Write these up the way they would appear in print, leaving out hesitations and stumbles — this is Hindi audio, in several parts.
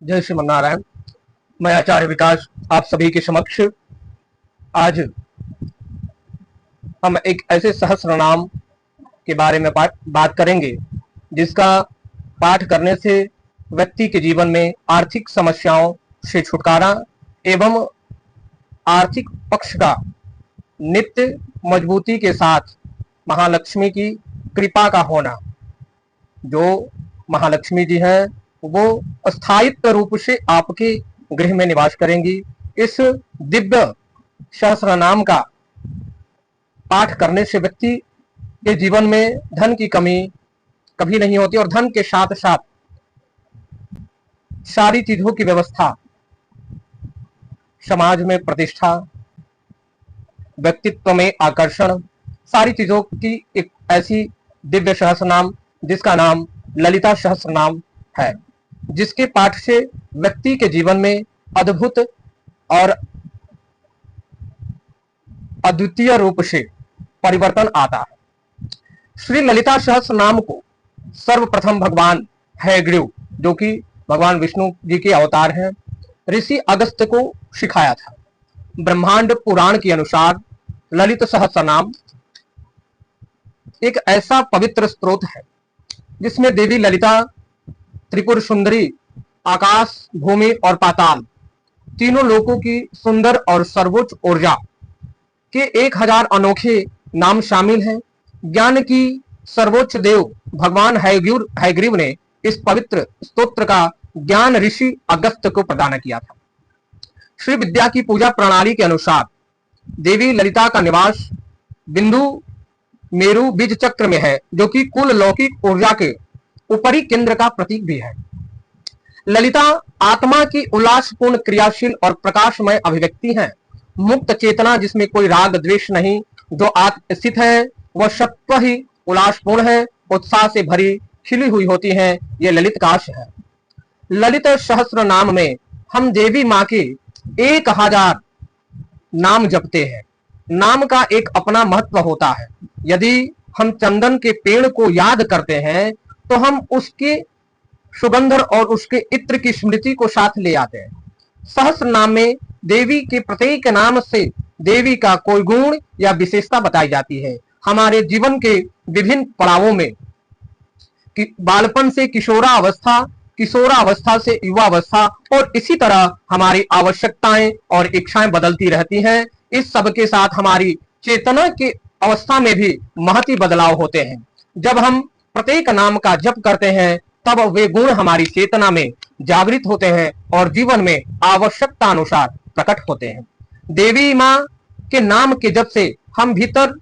जय श्रीमन नारायण। मैं आचार्य विकास आप सभी के समक्ष आज हम एक ऐसे सहस्त्र नाम के बारे में बात करेंगे जिसका पाठ करने से व्यक्ति के जीवन में आर्थिक समस्याओं से छुटकारा एवं आर्थिक पक्ष का नित्य मजबूती के साथ महालक्ष्मी की कृपा का होना। जो महालक्ष्मी जी है वो स्थायित्व रूप से आपके गृह में निवास करेंगी। इस दिव्य सहस्त्र नाम का पाठ करने से व्यक्ति के जीवन में धन की कमी कभी नहीं होती और धन के साथ साथ सारी चीजों की व्यवस्था, समाज में प्रतिष्ठा, व्यक्तित्व में आकर्षण, सारी चीजों की एक ऐसी दिव्य सहस्त्र नाम जिसका नाम ललिता सहस्त्र नाम है, जिसके पाठ से व्यक्ति के जीवन में अद्भुत और अद्वितीय रूप से परिवर्तन आता है। श्री ललिता सहस्त्र नाम को सर्वप्रथम भगवान हयग्रीव, जो कि भगवान विष्णु जी के अवतार हैं, ऋषि अगस्त्य को सिखाया था। ब्रह्मांड पुराण के अनुसार ललित सहस्त्र नाम एक ऐसा पवित्र स्रोत है जिसमें देवी ललिता, त्रिपुर सुंदरी, आकाश, भूमि और पाताल तीनों लोकों की सुंदर और सर्वोच्च ऊर्जा के 1000 अनोखे नाम शामिल हैं। ज्ञान की सर्वोच्च देव भगवान हयग्रीव ने इस पवित्र स्तोत्र का ज्ञान ऋषि अगस्त्य को प्रदान किया था। श्री विद्या की पूजा प्रणाली के अनुसार देवी ललिता का निवास बिंदु मेरु बीज चक्र में है, जो कि कुल लौकिक ऊर्जा के ऊपरी केंद्र का प्रतीक भी है। ललिता आत्मा की उल्लासपूर्ण, क्रियाशील और प्रकाशमय अभिव्यक्ति है। मुक्त चेतना जिसमें कोई राग द्वेष नहीं, जो आत्म स्थित है, वह सत्व ही उल्लासपूर्ण है, उत्साह से भरी खिली हुई होती है। ये ललित काश है। ललित सहस्त्र नाम में हम देवी माँ के 1000 नाम जपते हैं। नाम का एक अपना महत्व होता है। यदि हम चंदन के पेड़ को याद करते हैं तो हम उसके सुगंध और उसके इत्र की स्मृति को साथ ले आते हैं। सहस्त्र नाम में देवी के प्रत्येक नाम से देवी का कोई गुण या विशेषता बताई जाती है। हमारे जीवन के विभिन्न पड़ावों में बालपन से किशोरावस्था, किशोरावस्था से युवावस्था और इसी तरह हमारी आवश्यकताएं और इच्छाएं बदलती रहती हैं। इस सब के साथ हमारी चेतना की अवस्था में भी महती बदलाव होते हैं। जब हम प्रत्येक नाम का जप करते हैं तब वे गुण हमारी चेतना में जागृत होते हैं और जीवन में आवश्यकता अनुसार प्रकट होते हैं। देवी माँ के नाम के जप से हम भीतर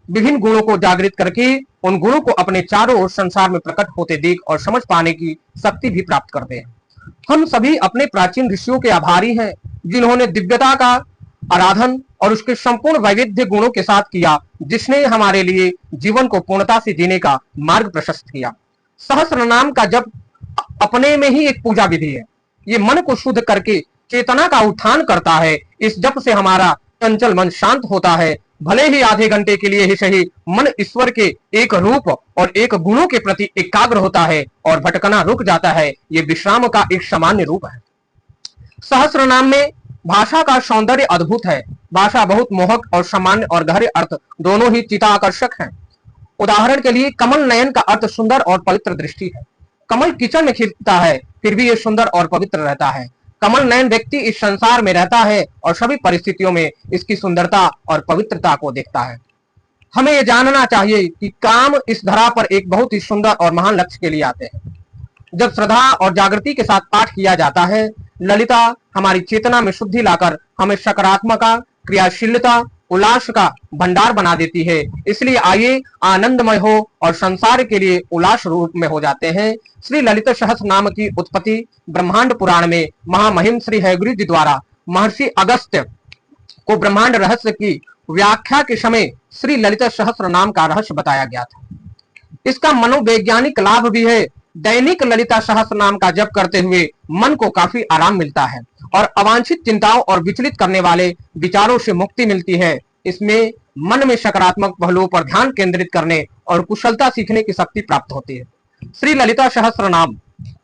विभिन्न गुणों को जागृत करके उन गुणों को अपने चारों ओर संसार में प्रकट होते देख और समझ पाने की शक्ति भी प्राप्त करते हैं। हम सभी अपने प्राचीन ऋषियों के आभारी हैं, जिन्होंने दिव्यता का आराधन और उसके संपूर्ण वैविध्य गुणों के साथ किया, जिसने हमारे लिए जीवन को पूर्णता से जीने का मार्ग प्रशस्त किया। सहस्त्र नाम का जप अपने में ही एक पूजा विधि है। ये मन को शुद्ध करके चेतना का उत्थान करता है। इस जप से हमारा चंचल मन शांत होता है। भले ही आधे घंटे के लिए ही सही, मन ईश्वर के एक रूप और एक गुणों के प्रति एकाग्र होता है और भटकना रुक जाता है। ये विश्राम का एक सामान्य रूप है। सहस्त्र नाम में भाषा का सौंदर्य अद्भुत है। भाषा बहुत मोहक और सामान्य और गहरे अर्थ दोनों ही चिताकर्षक हैं। उदाहरण के लिए कमल नयन का अर्थ सुंदर और पवित्र दृष्टि है। कमल किचन में खिलता है फिर भी ये सुंदर और पवित्र रहता है। कमल नयन व्यक्ति इस संसार में रहता है और सभी परिस्थितियों में इसकी सुंदरता और पवित्रता को देखता है। हमें यह जानना चाहिए कि काम इस धरा पर एक बहुत ही सुंदर और महान लक्ष्य के लिए आते हैं। जब श्रद्धा और जागृति के साथ पाठ किया जाता है, ललिता हमारी चेतना में शुद्धि लाकर हमें सकारात्मकता, क्रियाशीलता, उल्लास का भंडार बना देती है। इसलिए आइए आनंदमय हो और संसार के लिए उल्लास रूप में हो जाते हैं। श्री ललित सहस्त्र नाम की उत्पत्ति ब्रह्मांड पुराण में महामहिम श्री हयग्रीव जी द्वारा महर्षि अगस्त्य को ब्रह्मांड रहस्य की व्याख्या के समय श्री ललित सहस्त्र नाम का रहस्य बताया गया था। इसका मनोवैज्ञानिक लाभ भी है। दैनिक ललिता सहस्त्र नाम का जप करते हुए मन को काफी आराम मिलता है और अवांछित चिंताओं और विचलित करने वाले विचारों से मुक्ति मिलती है। इसमें मन में सकारात्मक पहलुओं पर ध्यान केंद्रित करने और कुशलता सीखने की शक्ति प्राप्त होती है। श्री ललिता सहस्त्र नाम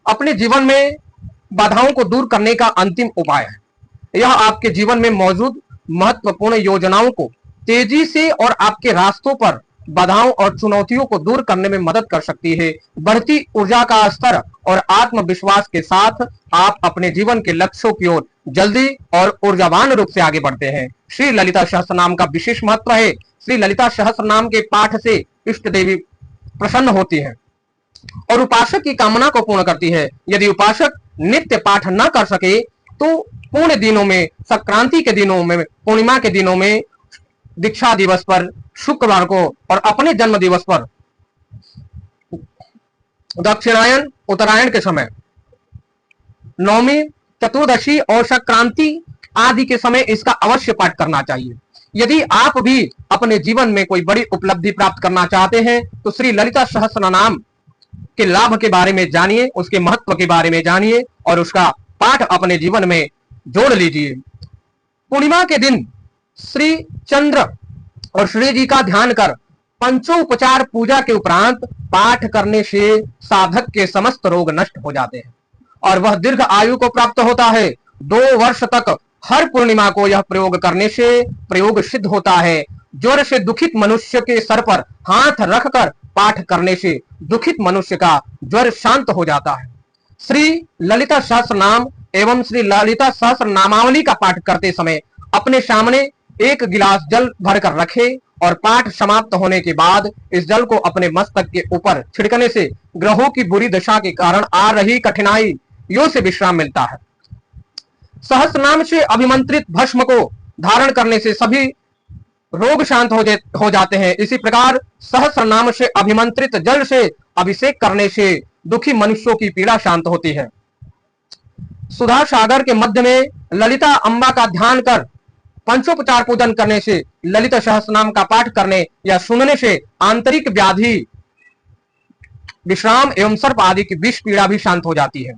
अपने जीवन में बाधाओं को दूर करने का अंतिम उपाय है। यह आपके जीवन में मौजूद महत्वपूर्ण योजनाओं को तेजी से और आपके रास्तों पर बाधाओं और चुनौतियों को दूर करने में मदद कर सकती है। बढ़ती ऊर्जा का स्तर और आत्मविश्वास के साथ आप अपने जीवन के लक्ष्यों की ओर जल्दी और ऊर्जावान रूप से आगे बढ़ते हैं। श्री ललिता सहस्त्र नाम का विशेष महत्व है। श्री ललिता सहस्त्र नाम के पाठ से इष्ट देवी प्रसन्न होती है और उपासक की कामना को पूर्ण करती है। यदि उपासक नित्य पाठ न कर सके तो पूर्ण दिनों में, संक्रांति के दिनों में, पूर्णिमा के दिनों में, दीक्षा दिवस पर, शुक्रवार को और अपने जन्म दिवस पर, दक्षिणायन, उत्तरायण के समय, नवमी, चतुर्दशी और संक्रांति आदि के समय इसका अवश्य पाठ करना चाहिए। यदि आप भी अपने जीवन में कोई बड़ी उपलब्धि प्राप्त करना चाहते हैं तो श्री ललिता सहस्त्र नाम के लाभ के बारे में जानिए, उसके महत्व के बारे में जानिए और उसका पाठ अपने जीवन में जोड़ लीजिए। पूर्णिमा के दिन श्री चंद्र और श्री जी का ध्यान कर पंचोपचार पूजा के उपरांत पाठ करने से साधक के समस्त रोग नष्ट हो जाते हैं और वह दीर्घ आयु को प्राप्त होता है। 2 वर्ष तक हर पूर्णिमा को यह प्रयोग करने से प्रयोग सिद्ध होता है। ज्वर से दुखित मनुष्य के सर पर हाथ रखकर पाठ करने से दुखित मनुष्य का ज्वर शांत हो जाता है। श्री ललिता सहस्त्र नाम एवं श्री ललिता सहस्त्र नामावली का पाठ करते समय अपने सामने 1 गिलास जल भरकर रखे और पाठ समाप्त होने के बाद इस जल को अपने मस्तक के ऊपर छिड़कने से ग्रहों की बुरी दशा के कारण आ रही कठिनाइयों से विश्राम मिलता है। सहस्त्र नाम से अभिमंत्रित भस्म को धारण करने से सभी रोग शांत हो जाते हैं। इसी प्रकार सहस्त्र नाम से अभिमंत्रित जल से अभिषेक करने से दुखी मनुष्यों की पीड़ा शांत होती है। सुधा सागर के मध्य में ललिता अम्बा का ध्यान कर पंचोपचार पूजन करने से, ललिता सहस्त्र नाम का पाठ करने या सुनने से आंतरिक व्याधि, विश्राम एवं सर्प आदि की विष पीड़ा भी शांत हो जाती है।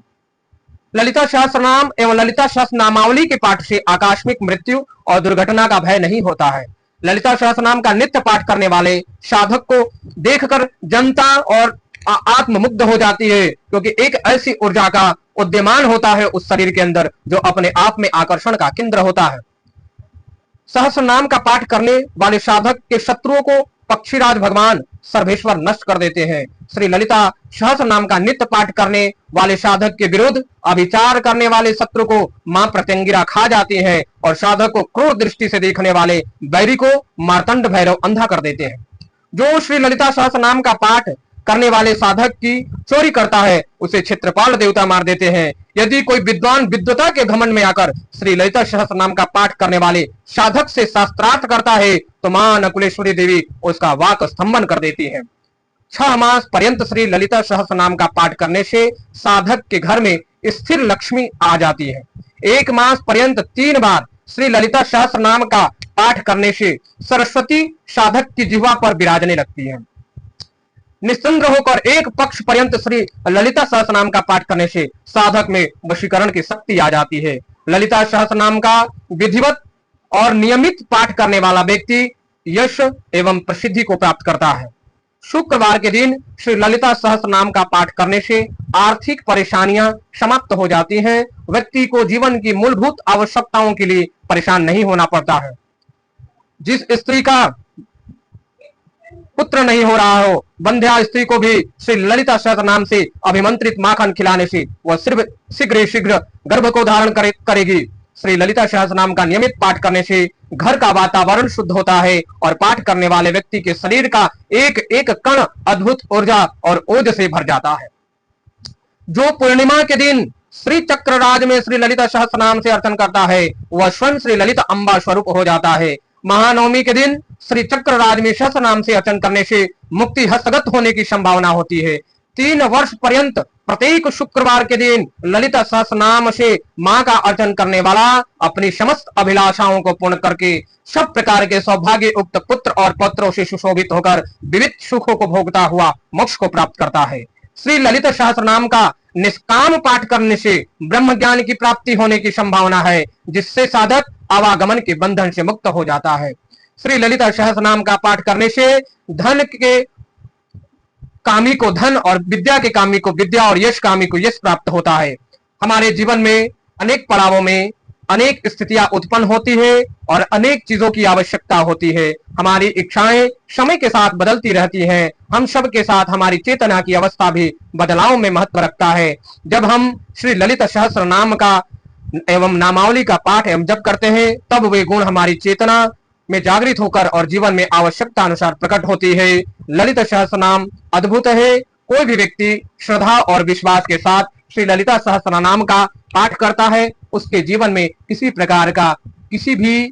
ललिता सहस्त्र नाम एवं ललिता सहस्त्र नामावली के पाठ से आकस्मिक मृत्यु और दुर्घटना का भय नहीं होता है। ललिता सहस्त्र नाम का नित्य पाठ करने वाले साधक को देखकर जनता और आत्ममुग्ध हो जाती है, क्योंकि एक ऐसी ऊर्जा का उद्यमान होता है उस शरीर के अंदर जो अपने आप में आकर्षण का केंद्र होता है। सहस्त्र नाम का पाठ करने वाले साधक के शत्रुओं को पक्षीराज भगवान सर्वेश्वर नष्ट कर देते हैं। श्री ललिता सहस्त्र नाम का नित्य पाठ करने वाले साधक के विरुद्ध अभिचार करने वाले शत्रु को मां प्रत्यंगिरा खा जाती है और साधक को क्रूर दृष्टि से देखने वाले बैरी को मार्तंड भैरव अंधा कर देते हैं। जो श्री ललिता सहस्त्र नाम का पाठ करने वाले साधक की चोरी करता है उसे क्षेत्रपाल देवता मार देते हैं। यदि कोई विद्वान विद्वता के घमंड में आकर श्री ललिता सहस्त्र नाम का पाठ करने वाले साधक से शास्त्रार्थ करता है तो मां नकुलेश्वरी देवी उसका वाक स्तंभन कर देती है। 6 मास पर्यंत श्री ललिता सहस्त्र नाम का पाठ करने से साधक के घर में स्थिर लक्ष्मी आ जाती है। 1 मास पर्यंत 3 बार श्री ललिता सहस्त्र नाम का पाठ करने से सरस्वती साधक की जिह्वा पर विराजने लगती है। निश्चंद्र होकर 1 पक्ष पर्यंत श्री ललिता सहस्त्र नाम का पाठ करने से साधक में वशीकरण की शक्ति आ जाती है। ललिता सहस्त्र नाम का विधिवत और नियमित पाठ करने वाला व्यक्ति यश एवं प्रसिद्धि को प्राप्त करता है। शुक्रवार के दिन श्री ललिता सहस्त्र नाम का पाठ करने से आर्थिक परेशानियां समाप्त हो जाती हैं। व्यक्ति को जीवन की मूलभूत आवश्यकताओं के लिए परेशान नहीं होना पड़ता है। जिस स्त्री का पुत्र नहीं हो रहा हो, बंध्या स्त्री को भी श्री ललिता सहस्त्र नाम से अभिमंत्रित माखन खिलाने से वह शीघ्र गर्भ को धारण करेगी। श्री ललिता सहस्त्र नाम का नियमित पाठ करने से घर का वातावरण शुद्ध होता है और पाठ करने वाले व्यक्ति के शरीर का एक एक कण अद्भुत ऊर्जा और ओज से भर जाता है। जो पूर्णिमा के दिन श्री चक्रराज में श्री ललिता सहस्त्र नाम से अर्चन करता है वह स्वयं श्री ललिता अम्बा स्वरूप हो जाता है। महानवमी के दिन श्री चक्रराज में सहस्त्र नाम से अर्चन करने से मुक्ति हस्तगत होने की संभावना होती है। 3 वर्ष पर्यंत प्रत्येक शुक्रवार के दिन ललिता सहस्त्र नाम से मां का अर्चन करने वाला अपनी समस्त अभिलाषाओं को पूर्ण करके सब प्रकार के सौभाग्य युक्त पुत्र और पत्रों से सुशोभित होकर विविध सुखों को भोगता हुआ मोक्ष को प्राप्त करता है। श्री ललिता सहस्त्र नाम का निष्काम पाठ करने से ब्रह्म ज्ञान की प्राप्ति होने की संभावना है, जिससे साधक आवागमन के बंधन से मुक्त हो जाता है। श्री ललिता सहस्त्र नाम का पाठ करने से धन के कामी को धन और विद्या के कामी को विद्या और यश कामी को यश प्राप्त होता है। हमारे जीवन में अनेक पड़ावों में अनेक स्थितियां उत्पन्न होती है और अनेक चीजों की आवश्यकता होती है। हमारी इच्छाएं समय के साथ बदलती रहती हैं। हम सब के साथ हमारी चेतना की अवस्था भी बदलाव में महत्व रखता है। जब हम श्री ललित सहस्त्र नाम का एवं नामावली का पाठ एवं जप करते हैं, तब वे गुण हमारी चेतना में जागृत होकर और जीवन में आवश्यकता अनुसार प्रकट होती है। ललित सहस्त्र नाम अद्भुत है। कोई भी व्यक्ति श्रद्धा और विश्वास के साथ श्री ललिता सहस्त्र नाम का पाठ करता है, उसके जीवन में किसी भी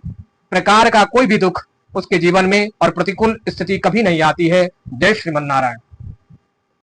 प्रकार का कोई भी दुख उसके जीवन में और प्रतिकूल स्थिति कभी नहीं आती है। जय श्रीमन नारायण।